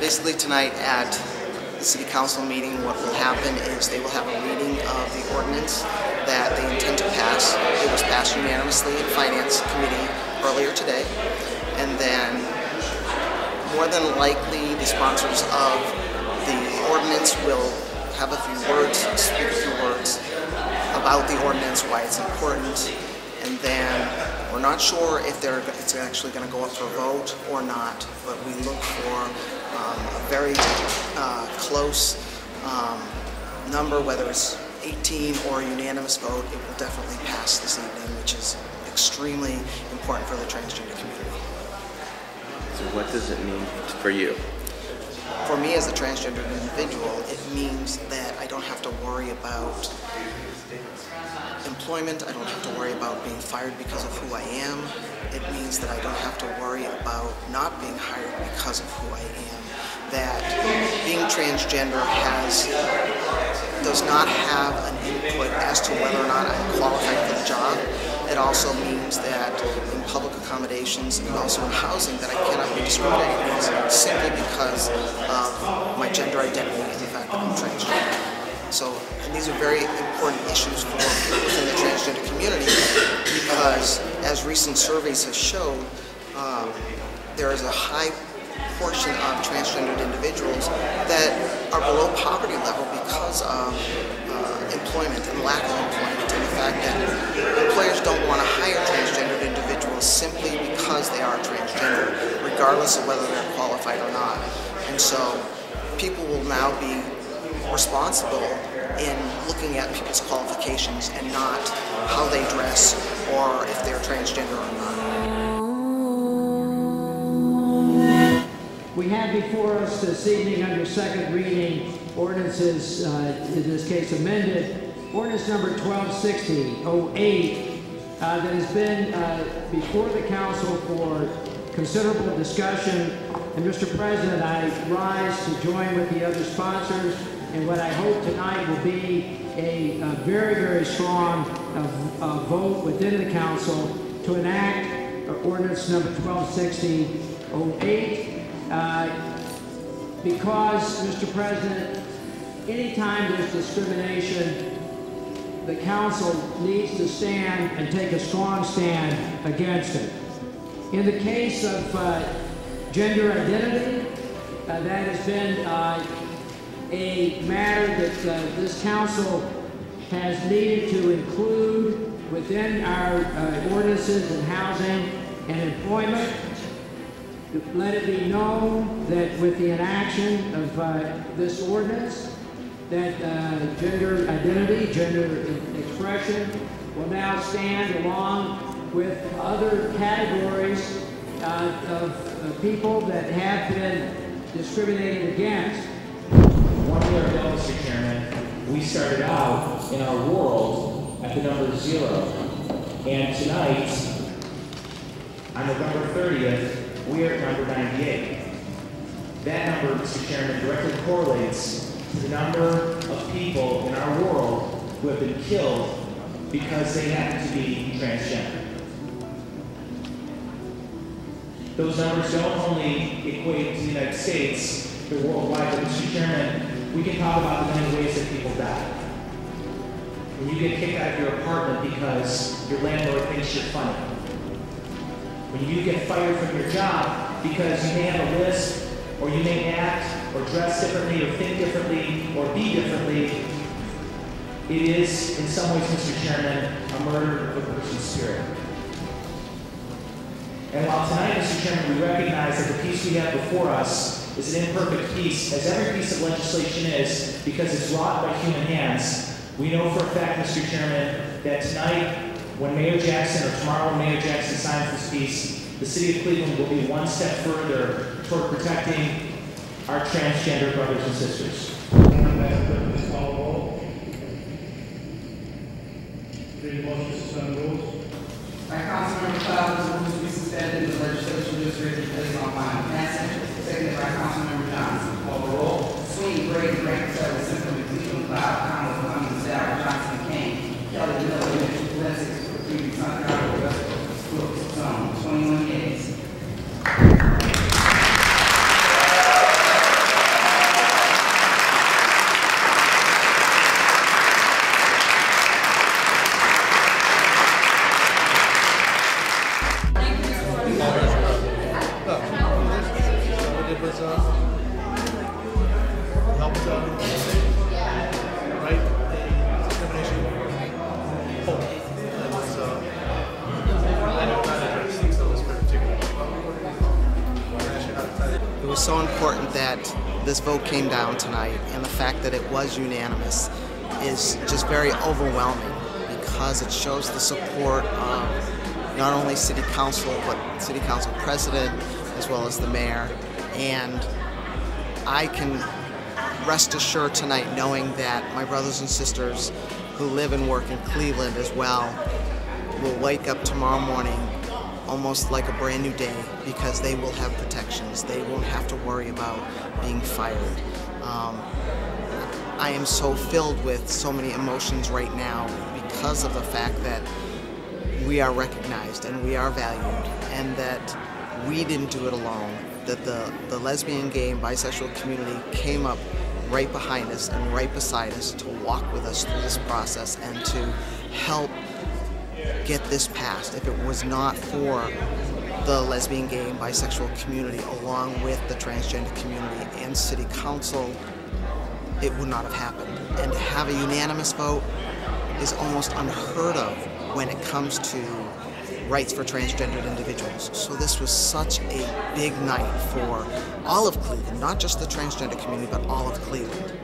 Basically tonight at the City Council meeting, what will happen is they will have a reading of the ordinance that they intend to pass. It was passed unanimously in Finance Committee earlier today, and then more than likely the sponsors of the ordinance will have a few words, speak a few words about the ordinance, why it's important, and then we're not sure if it's actually going to go up for a vote or not, but we look for a very close number, whether it's 18 or a unanimous vote. It will definitely pass this evening, which is extremely important for the transgender community. So what does it mean for you? For me as a transgender individual, it means that I don't have to worry about employment. I don't have to worry about being fired because of who I am. It means that I don't have to worry about not being hired because of who I am. That being transgender does not have an input as to whether or not I'm qualified for the job. It also means that in public accommodations and also in housing that I cannot be discriminated against simply because of my gender identity and the fact that I'm transgender. So, and these are very important issues for people within the transgender community because, as recent surveys have shown, there is a high portion of transgendered individuals that are below poverty level because of employment and lack of employment, and the fact that employers don't want to hire transgendered individuals simply because they are transgender, regardless of whether they're qualified or not. And so people will now be responsible in looking at people's qualifications and not how they dress or if they're transgender or not. We have before us this evening under second reading ordinances, in this case amended, ordinance number 1260-08 that has been before the council for considerable discussion. And Mr. President, I rise to join with the other sponsors in what I hope tonight will be a very, very strong vote within the council to enact ordinance number 1260-08. Because, Mr. President, anytime there's discrimination, the council needs to stand and take a strong stand against it. In the case of gender identity, that has been a matter that this council has needed to include within our ordinances in housing and employment. Let it be known that with the inaction of this ordinance, that gender identity, gender expression will now stand along with other categories of people that have been discriminated against. 1 year ago, Mr. Chairman, we started out in our world at the number 0. And tonight, on November 30th, we are at number 98. That number, Mr. Chairman, directly correlates to the number of people in our world who have been killed because they happen to be transgender. Those numbers don't only equate to the United States, they're worldwide, but Mr. Chairman, we can talk about the many ways that people die. When you get kicked out of your apartment because your landlord thinks you're funny. When you get fired from your job because you may have a lisp, or you may act or dress differently or think differently or be differently, it is, in some ways, Mr. Chairman, a murder of a person's spirit. And while tonight, Mr. Chairman, we recognize that the piece we have before us is an imperfect piece, as every piece of legislation is, because it's wrought by human hands, we know for a fact, Mr. Chairman, that tonight, when Mayor Jackson, or tomorrow when Mayor Jackson signs this piece, the City of Cleveland will be one step further toward protecting our transgender brothers and sisters. By Councilmember Cloud, the rules to be suspended and the legislation just ready to place on final passage. Seconded by Councilmember Johnson. Call the roll. Sweeney, Brady, Rankin, Sellers, Simpson, Cleveland, Cloud, Connell, Cummings, Dow, Johnson, Kane, Kelly, Miller, Mitchell, Blessings, Freebie, Santiago, Westbrook, Brooks, Zone, 21 years. was so important that this vote came down tonight, and the fact that it was unanimous is just very overwhelming because it shows the support of not only City Council, but City Council President, as well as the Mayor. And I can rest assured tonight knowing that my brothers and sisters who live and work in Cleveland as well will wake up tomorrow morning almost like a brand new day because they will have protections. They won't have to worry about being fired. I am so filled with so many emotions right now because of the fact that we are recognized and we are valued, and that we didn't do it alone, that the lesbian, gay, and bisexual community came up right behind us and right beside us to walk with us through this process and to help get this passed. If it was not for the lesbian, gay, and bisexual community along with the transgender community and City Council, it would not have happened. And to have a unanimous vote is almost unheard of when it comes to rights for transgendered individuals. So this was such a big night for all of Cleveland, not just the transgender community, but all of Cleveland.